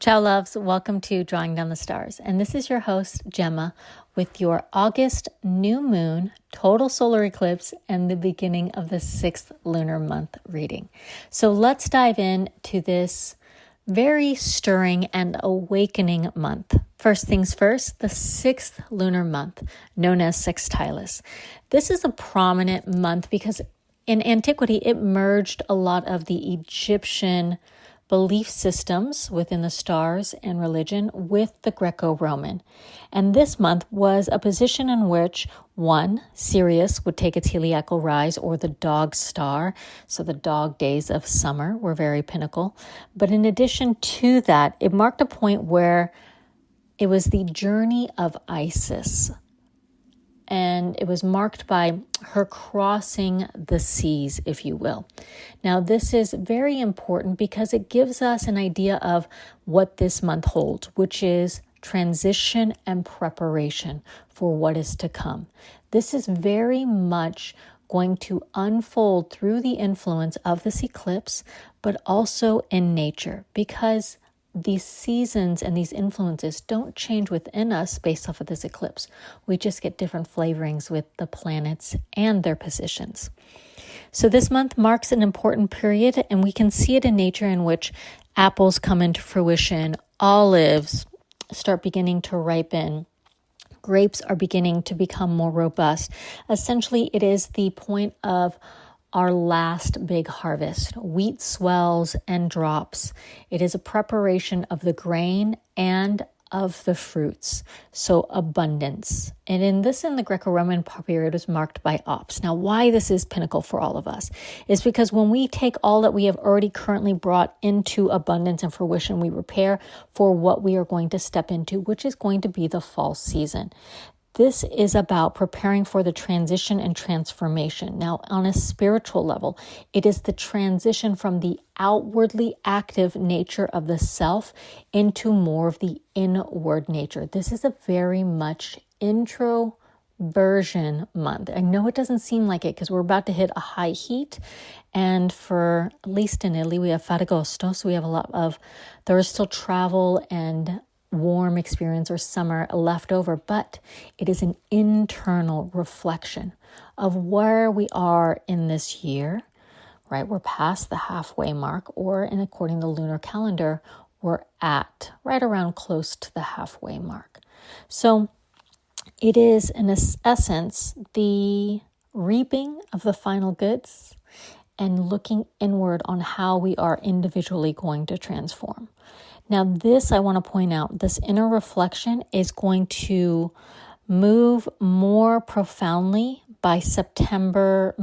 Ciao loves, welcome to Drawing Down the Stars. And this is your host, Gemma, with your August new moon, total solar eclipse, and the beginning of the 6th lunar month reading. So let's dive into this very stirring and awakening month. First things first, the 6th lunar month, known as sextilis. This is a prominent month because in antiquity, it merged a lot of the Egyptian belief systems within the stars and religion with the Greco-Roman. And this month was a position in which, one, Sirius would take its heliacal rise, or the dog star. So the dog days of summer were very pinnacle. But in addition to that, it marked a point where it was the journey of Isis. And it was marked by her crossing the seas, if you will. Now, this is very important because it gives us an idea of what this month holds, which is transition and preparation for what is to come. This is very much going to unfold through the influence of this eclipse, but also in nature, because these seasons and these influences don't change within us based off of this eclipse. We just get different flavorings with the planets and their positions. So this month marks an important period, and we can see it in nature in which apples come into fruition, olives start beginning to ripen, grapes are beginning to become more robust. Essentially, it is the point of our last big harvest. Wheat swells and drops. It is a preparation of the grain and of the fruits. So abundance. And in the Greco-Roman period was marked by ops. Now, why this is pinnacle for all of us is because when we take all that we have already currently brought into abundance and fruition, we prepare for what we are going to step into, which is going to be the fall season. This is about preparing for the transition and transformation. Now, on a spiritual level, it is the transition from the outwardly active nature of the self into more of the inward nature. This is a very much introversion month. I know it doesn't seem like it because we're about to hit a high heat. And for, at least in Italy, we have Ferragosto, so we have there is still travel and warm experience or summer left over, but it is an internal reflection of where we are in this year, right? We're past the halfway mark, or according to the lunar calendar, we're at right around close to the halfway mark. So it is, in essence, the reaping of the final goods and looking inward on how we are individually going to transform. Now, this, I want to point out, this inner reflection is going to move more profoundly by mid-September,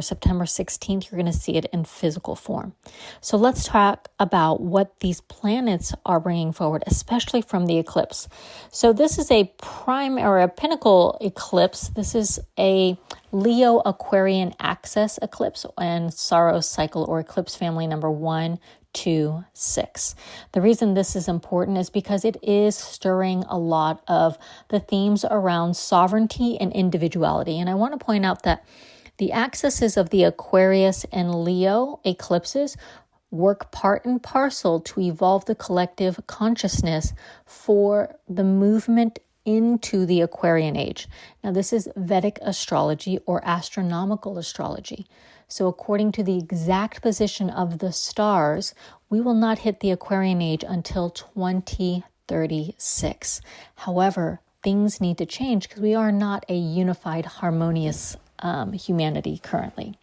September 16th. You're going to see it in physical form. So let's talk about what these planets are bringing forward, especially from the eclipse. So this is a prime or a pinnacle eclipse. This is a Leo Aquarian axis eclipse and Saros cycle or eclipse family number 1, 2, 6. The reason this is important is because it is stirring a lot of the themes around sovereignty and individuality. And I want to point out that the axes of the Aquarius and Leo eclipses work part and parcel to evolve the collective consciousness for the movement into the Aquarian age. Now, this is Vedic astrology or astronomical astrology. So according to the exact position of the stars, we will not hit the Aquarian age until 2036. However, things need to change because we are not a unified, harmonious humanity currently.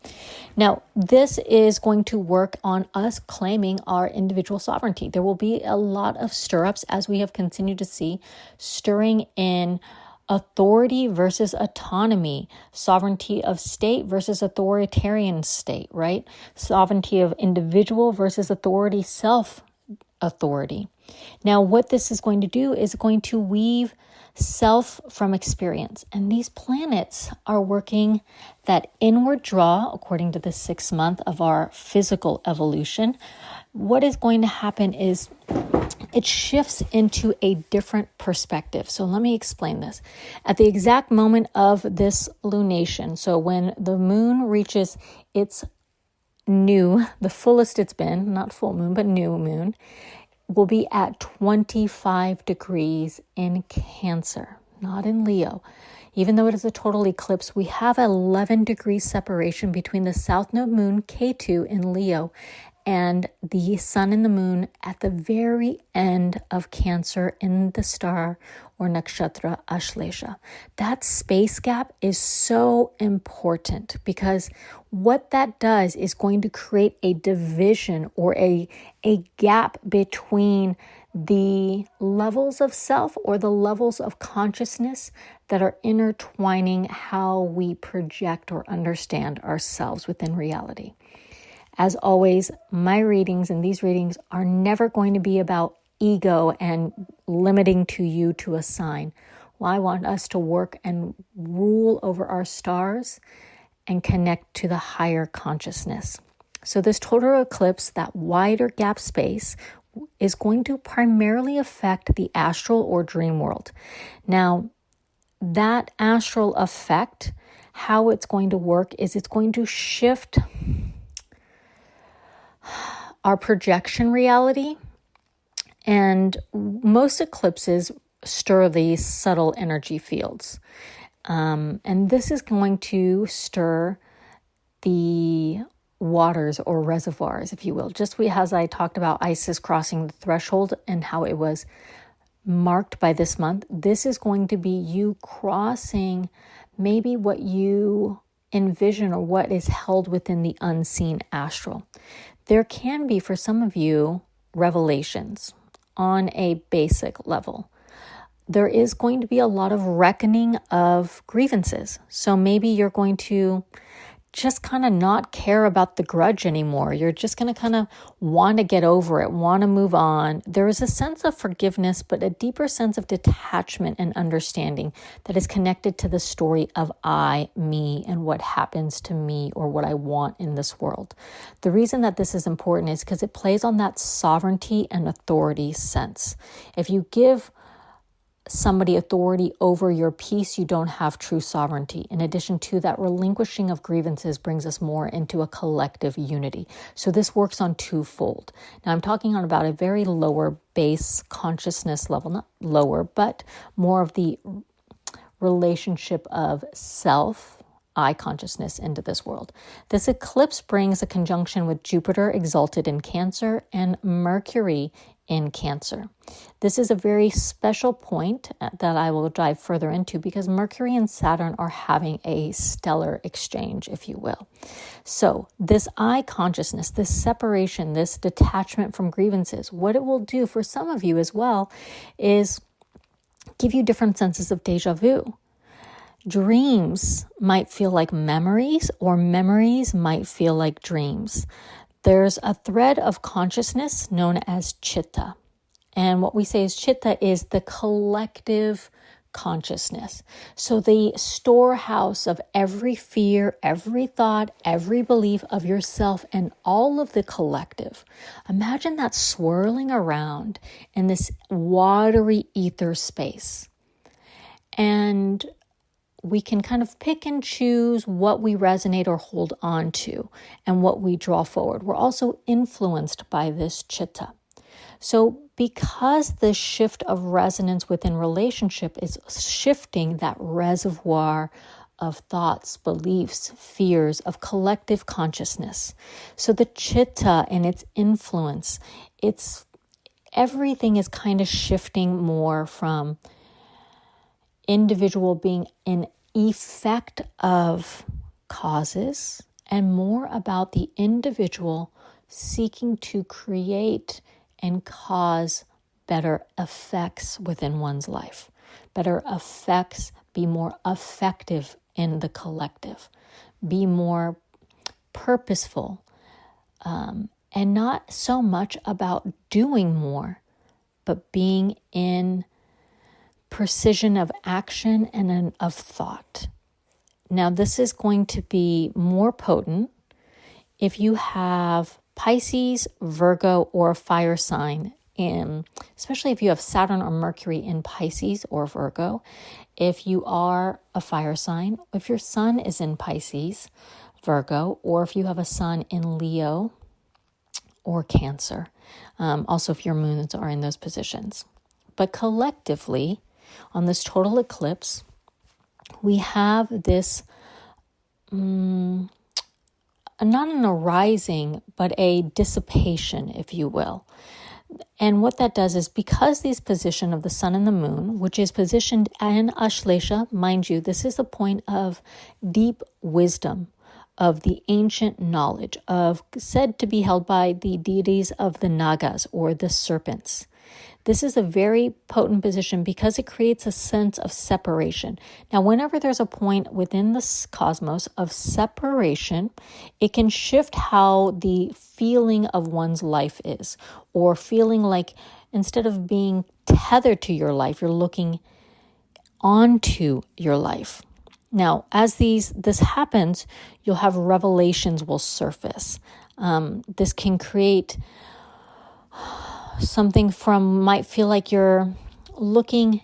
Now, this is going to work on us claiming our individual sovereignty. There will be a lot of stir-ups, as we have continued to see, stirring in authority versus autonomy, sovereignty of state versus authoritarian state, right? Sovereignty of individual versus authority, self-authority. Now, what this is going to do is going to weave self from experience. And these planets are working that inward draw according to the 6th month of our physical evolution. What is going to happen is it shifts into a different perspective. So let me explain this. At the exact moment of this lunation, so when the moon reaches its the fullest it's been, not full moon, but new moon, will be at 25 degrees in Cancer, not in Leo. Even though it is a total eclipse, we have 11 degrees separation between the South Node moon K2 in Leo and the sun and the moon at the very end of Cancer in the star or nakshatra Ashlesha. That space gap is so important because what that does is going to create a division or a gap between the levels of self or the levels of consciousness that are intertwining how we project or understand ourselves within reality. As always, my readings and these readings are never going to be about ego and limiting to you to a sign. Well, I want us to work and rule over our stars and connect to the higher consciousness. So this total eclipse, that wider gap space, is going to primarily affect the astral or dream world. Now, that astral effect, how it's going to work is it's going to shift our projection reality, and most eclipses stir these subtle energy fields. And this is going to stir the waters or reservoirs, if you will. Just as I talked about Isis crossing the threshold and how it was marked by this month, this is going to be you crossing maybe what you envision or what is held within the unseen astral. There can be, for some of you, revelations on a basic level. There is going to be a lot of reckoning of grievances. So maybe you're going to just kind of not care about the grudge anymore. You're just going to kind of want to get over it, want to move on. There is a sense of forgiveness, but a deeper sense of detachment and understanding that is connected to the story of I, me, and what happens to me or what I want in this world. The reason that this is important is because it plays on that sovereignty and authority sense. If you give somebody authority over your peace, you don't have true sovereignty. In addition to that, relinquishing of grievances brings us more into a collective unity. So this works on twofold. Now I'm talking on about a very lower base consciousness level, not lower, but more of the relationship of self, I consciousness into this world. This eclipse brings a conjunction with Jupiter exalted in Cancer and Mercury in Cancer. This is a very special point that I will dive further into because Mercury and Saturn are having a stellar exchange, if you will. So this I consciousness, this separation, this detachment from grievances, what it will do for some of you as well is give you different senses of deja vu. Dreams might feel like memories, or memories might feel like dreams. There's a thread of consciousness known as chitta. And what we say is chitta is the collective consciousness. So the storehouse of every fear, every thought, every belief of yourself and all of the collective. Imagine that swirling around in this watery ether space. And we can kind of pick and choose what we resonate or hold on to and what we draw forward. We're also influenced by this chitta. So because the shift of resonance within relationship is shifting that reservoir of thoughts, beliefs, fears, of collective consciousness. So the chitta and its influence, everything is kind of shifting more from individual being an effect of causes and more about the individual seeking to create and cause better effects within one's life. Better effects, be more effective in the collective, be more purposeful, and not so much about doing more, but being in precision of action and of thought. Now, this is going to be more potent if you have Pisces, Virgo, or a fire sign especially if you have Saturn or Mercury in Pisces or Virgo. If you are a fire sign, if your sun is in Pisces, Virgo, or if you have a sun in Leo or Cancer. Also, if your moons are in those positions. But collectively, on this total eclipse, we have this, not an arising, but a dissipation, if you will. And what that does is, because these position of the sun and the moon, which is positioned in Ashlesha, mind you, this is the point of deep wisdom, of the ancient knowledge, of said to be held by the deities of the Nagas or the serpents. This is a very potent position because it creates a sense of separation. Now, whenever there's a point within the cosmos of separation, it can shift how the feeling of one's life is, or feeling like instead of being tethered to your life, you're looking onto your life. Now, as this happens, you'll have revelations will surface. This can create something might feel like you're looking,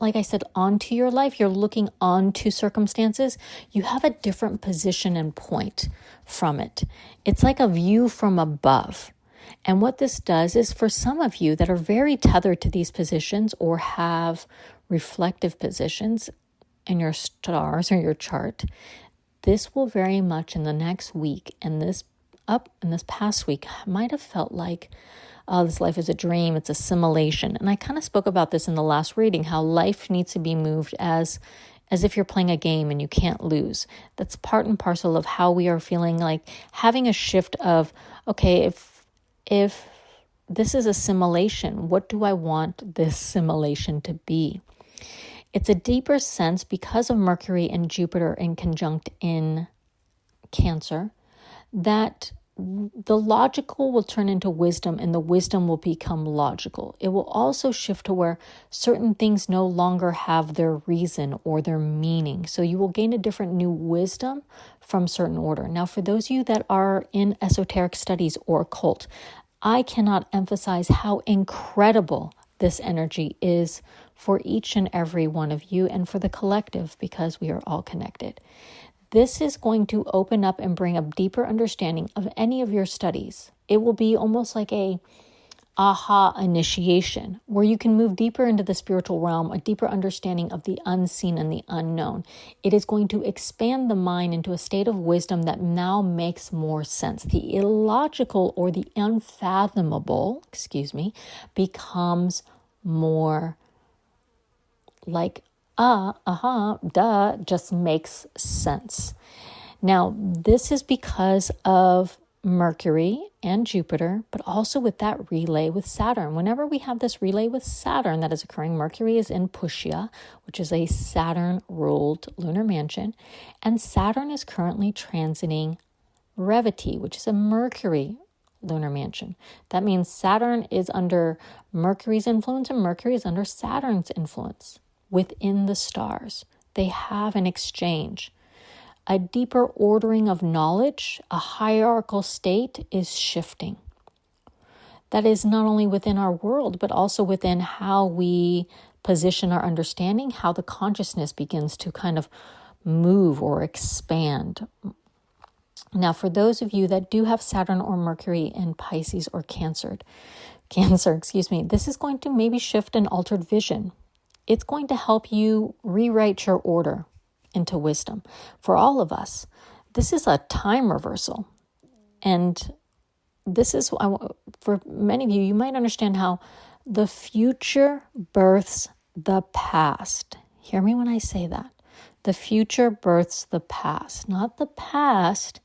like I said, onto your life. You're looking onto circumstances. You have a different position and point from it. It's like a view from above. And what this does is, for some of you that are very tethered to these positions or have reflective positions in your stars or your chart, this will very much in the next week and this past week might have felt like, oh, this life is a dream, it's a simulation. And I kind of spoke about this in the last reading, how life needs to be moved as if you're playing a game and you can't lose. That's part and parcel of how we are feeling, like having a shift of, okay, if this is a simulation, what do I want this simulation to be? It's a deeper sense because of Mercury and Jupiter in conjunct in Cancer, that the logical will turn into wisdom and the wisdom will become logical. It will also shift to where certain things no longer have their reason or their meaning. So you will gain a different new wisdom from certain order. Now, for those of you that are in esoteric studies or occult, I cannot emphasize how incredible this energy is for each and every one of you and for the collective, because we are all connected. This is going to open up and bring a deeper understanding of any of your studies. It will be almost like a aha initiation, where you can move deeper into the spiritual realm, a deeper understanding of the unseen and the unknown. It is going to expand the mind into a state of wisdom that now makes more sense. The illogical or the unfathomable, becomes more like, duh, just makes sense. Now, this is because of Mercury and Jupiter, but also with that relay with Saturn. Whenever we have this relay with Saturn that is occurring, Mercury is in Pushya, which is a Saturn-ruled lunar mansion, and Saturn is currently transiting Revati, which is a Mercury lunar mansion. That means Saturn is under Mercury's influence and Mercury is under Saturn's influence within the stars. They have an exchange. A deeper ordering of knowledge, a hierarchical state is shifting. That is not only within our world, but also within how we position our understanding, how the consciousness begins to kind of move or expand. Now, for those of you that do have Saturn or Mercury in Pisces or Cancer, this is going to maybe shift an altered vision. It's going to help you rewrite your order into wisdom. For all of us, this is a time reversal. And this is, for many of you, you might understand how the future births the past. Hear me when I say that. The future births the past, not the past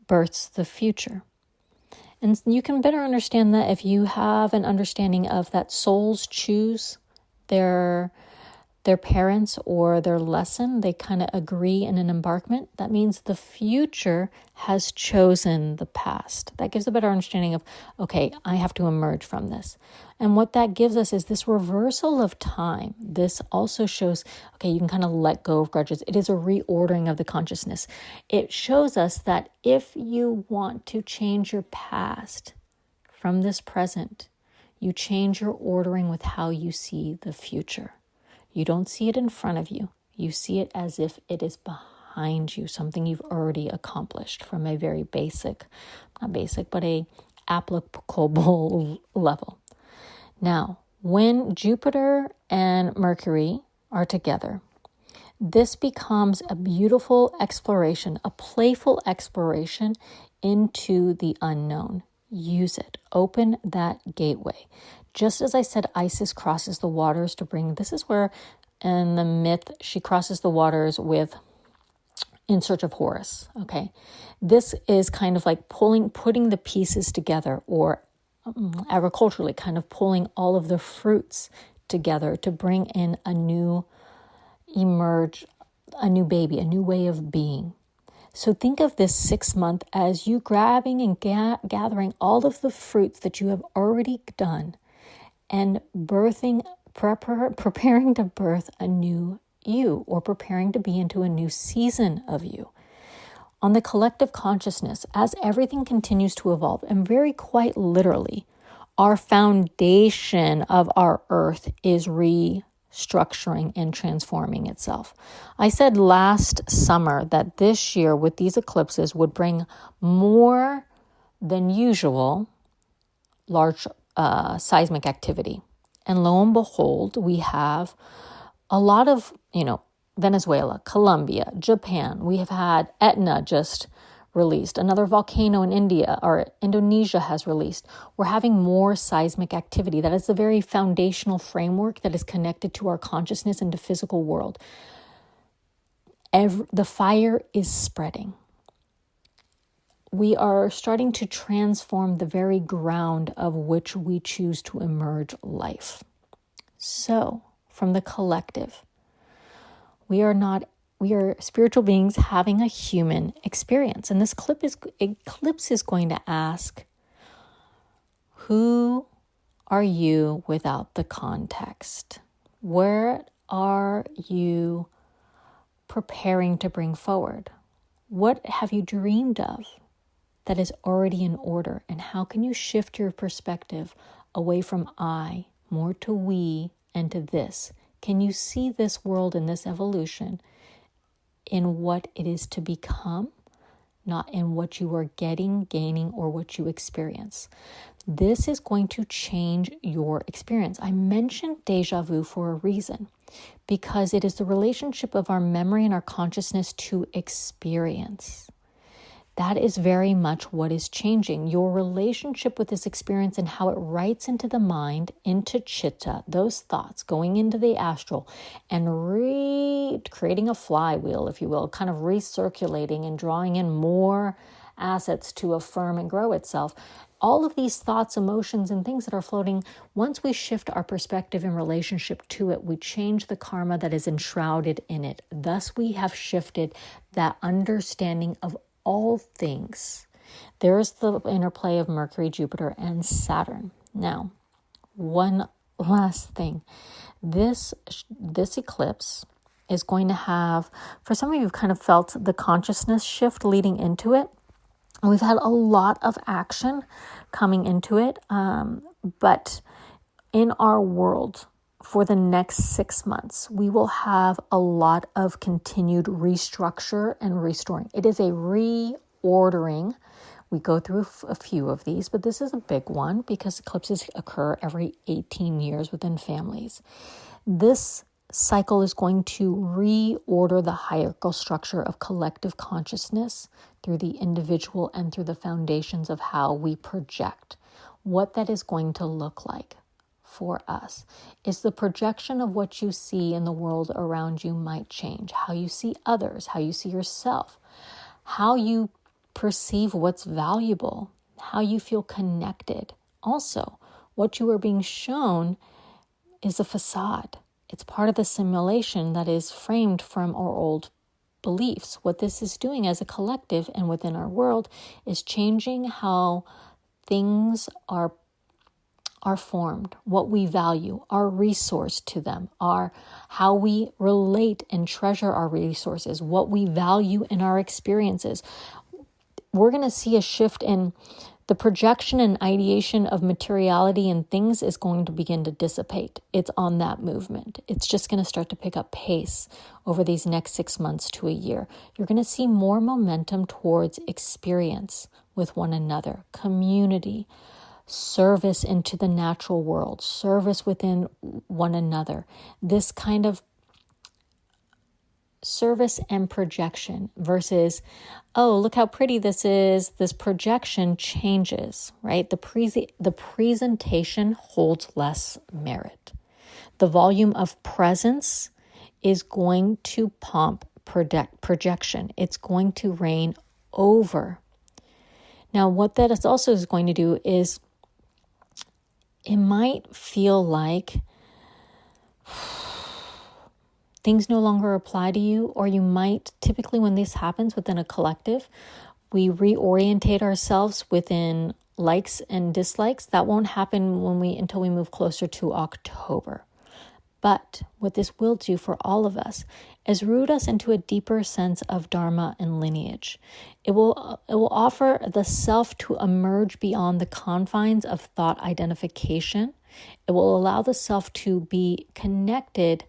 births the future. And you can better understand that if you have an understanding of that souls choose their parents or their lesson, they kind of agree in an embarkment. That means the future has chosen the past. That gives a better understanding of, okay, I have to emerge from this. And what that gives us is this reversal of time. This also shows, okay, you can kind of let go of grudges. It is a reordering of the consciousness. It shows us that if you want to change your past from this present, you change your ordering with how you see the future. You don't see it in front of you. You see it as if it is behind you, something you've already accomplished from a very basic, not basic, but a applicable level. Now, when Jupiter and Mercury are together, this becomes a beautiful exploration, a playful exploration into the unknown. Use it. Open that gateway. Just as I said, Isis crosses the waters to bring, this is where in the myth, she crosses the waters in search of Horus. Okay. This is kind of like putting the pieces together, or agriculturally kind of pulling all of the fruits together to bring in a new baby, a new way of being. So think of this 6 month as you grabbing and gathering all of the fruits that you have already done and preparing to birth a new you, or preparing to be into a new season of you. On the collective consciousness, as everything continues to evolve, and very quite literally, our foundation of our earth is restructuring and transforming itself. I said last summer that this year with these eclipses would bring more than usual large seismic activity. And lo and behold, we have a lot of, Venezuela, Colombia, Japan. We have had Etna just released. Another volcano in India or Indonesia has released. We're having more seismic activity. That is the very foundational framework that is connected to our consciousness and the physical world. The fire is spreading. We are starting to transform the very ground of which we choose to emerge life. So, from the collective, we are spiritual beings having a human experience. And this eclipse is going to ask, who are you without the context? Where are you preparing to bring forward? What have you dreamed of that is already in order? And how can you shift your perspective away from I, more to we, and to this? Can you see this world and this evolution in what it is to become, not in what you are gaining, or what you experience? This is going to change your experience. I mentioned deja vu for a reason, because it is the relationship of our memory and our consciousness to experience. That is very much what is changing. Your relationship with this experience and how it writes into the mind, into chitta, those thoughts going into the astral and creating a flywheel, if you will, kind of recirculating and drawing in more assets to affirm and grow itself. All of these thoughts, emotions, and things that are floating, once we shift our perspective and relationship to it, we change the karma that is enshrouded in it. Thus, we have shifted that understanding of all things. There's the interplay of Mercury, Jupiter, and Saturn. Now, one last thing. This eclipse is going to have, for some of you, kind of felt the consciousness shift leading into it. We've had a lot of action coming into it, but in our world, for the next 6 months, we will have a lot of continued restructure and restoring. It is a reordering. We go through a few of these, but this is a big one because eclipses occur every 18 years within families. This cycle is going to reorder the hierarchical structure of collective consciousness through the individual and through the foundations of how we project. What that is going to look like for us is the projection of what you see in the world around you might change. How you see others, how you see yourself, how you perceive what's valuable, how you feel connected. Also, what you are being shown is a facade. It's part of the simulation that is framed from our old beliefs. What this is doing as a collective and within our world is changing how things are formed, what we value, our resource to them, how we relate and treasure our resources, what we value in our experiences. We're going to see a shift in The projection and ideation of materiality and things is going to begin to dissipate. It's on that movement. It's just going to start to pick up pace over these next 6 months to a year. You're going to see more momentum towards experience with one another, community, service into the natural world, service within one another. This kind of service and projection versus, oh, look how pretty this is. This projection changes, right? The presentation holds less merit. The volume of presence is going to pump projection. It's going to reign over. Now, what that is also is going to do is it might feel like things no longer apply to you, or you might, typically when this happens within a collective, we reorientate ourselves within likes and dislikes. That won't happen until we move closer to October. But what this will do for all of us is root us into a deeper sense of dharma and lineage. It will offer the self to emerge beyond the confines of thought identification. It will allow the self to be connected,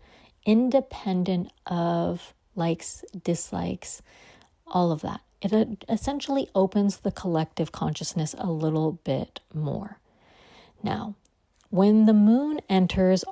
independent of likes, dislikes, all of that. It essentially opens the collective consciousness a little bit more. Now, when the moon enters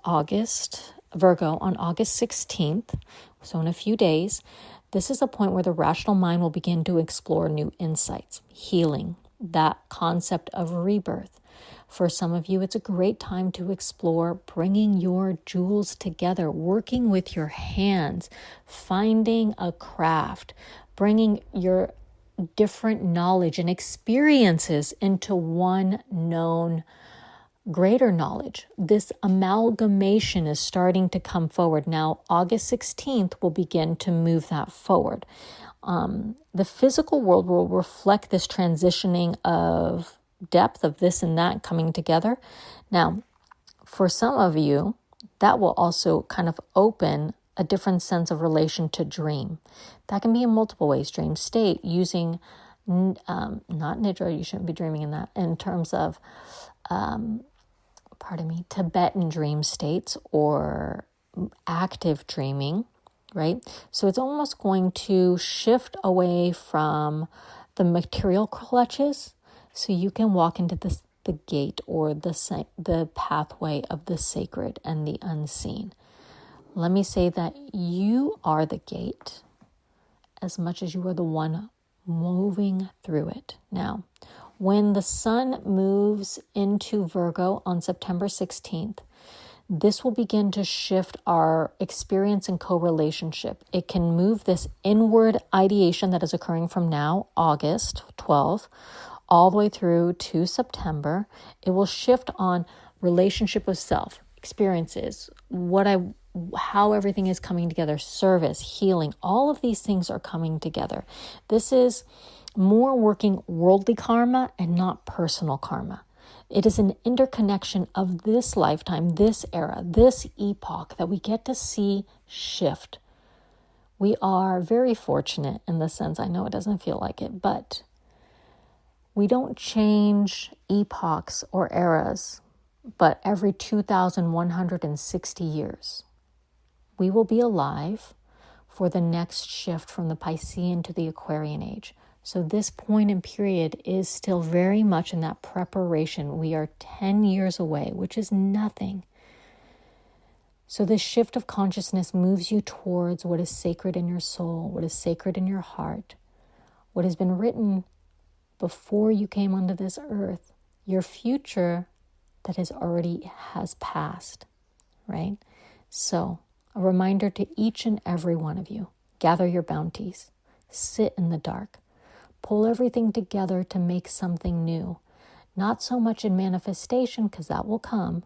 Virgo on August 16th, so in a few days, this is a point where the rational mind will begin to explore new insights, healing, that concept of rebirth. For some of you, it's a great time to explore bringing your jewels together, working with your hands, finding a craft, bringing your different knowledge and experiences into one known greater knowledge. This amalgamation is starting to come forward. Now, August 16th will begin to move that forward. The physical world will reflect this transitioning of depth of this and that coming together. Now, for some of you, that will also kind of open a different sense of relation to dream. That can be in multiple ways. Dream state, using, not Nidra, you shouldn't be dreaming in that, in terms of, Tibetan dream states or active dreaming, right? So it's almost going to shift away from the material clutches, so you can walk into the gate or the pathway of the sacred and the unseen. Let me say that you are the gate as much as you are the one moving through it. Now, when the sun moves into Virgo on September 16th, this will begin to shift our experience and co-relationship. It can move this inward ideation that is occurring from now, August 12th, all the way through to September. It will shift on relationship with self, experiences, how everything is coming together, service, healing, all of these things are coming together. This is more working worldly karma and not personal karma. It is an interconnection of this lifetime, this era, this epoch that we get to see shift. We are very fortunate in the sense, I know it doesn't feel like it, but we don't change epochs or eras, but every 2,160 years. We will be alive for the next shift from the Piscean to the Aquarian age. So this point and period is still very much in that preparation. We are 10 years away, which is nothing. So this shift of consciousness moves you towards what is sacred in your soul, what is sacred in your heart, what has been written before you came onto this earth, your future that has passed, right? So a reminder to each and every one of you, gather your bounties, sit in the dark, pull everything together to make something new. Not so much in manifestation, because that will come,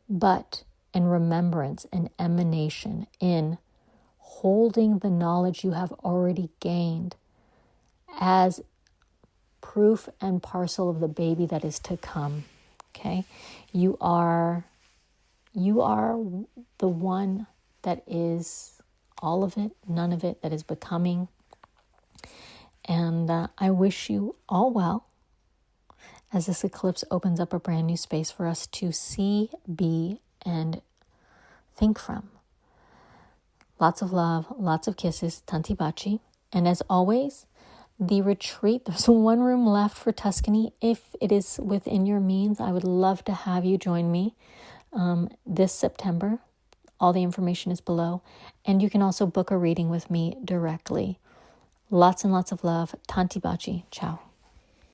but in remembrance and emanation, in holding the knowledge you have already gained as proof and parcel of the baby that is to come. Okay? You are the one that is all of it, none of it, that is becoming. And I wish you all well as this eclipse opens up a brand new space for us to see, be, and think from. Lots of love, lots of kisses, tanti baci. And as always, the retreat, there's one room left for Tuscany. If it is within your means, I would love to have you join me this September. All the information is below. And you can also book a reading with me directly. Lots and lots of love. Tanti baci. Ciao.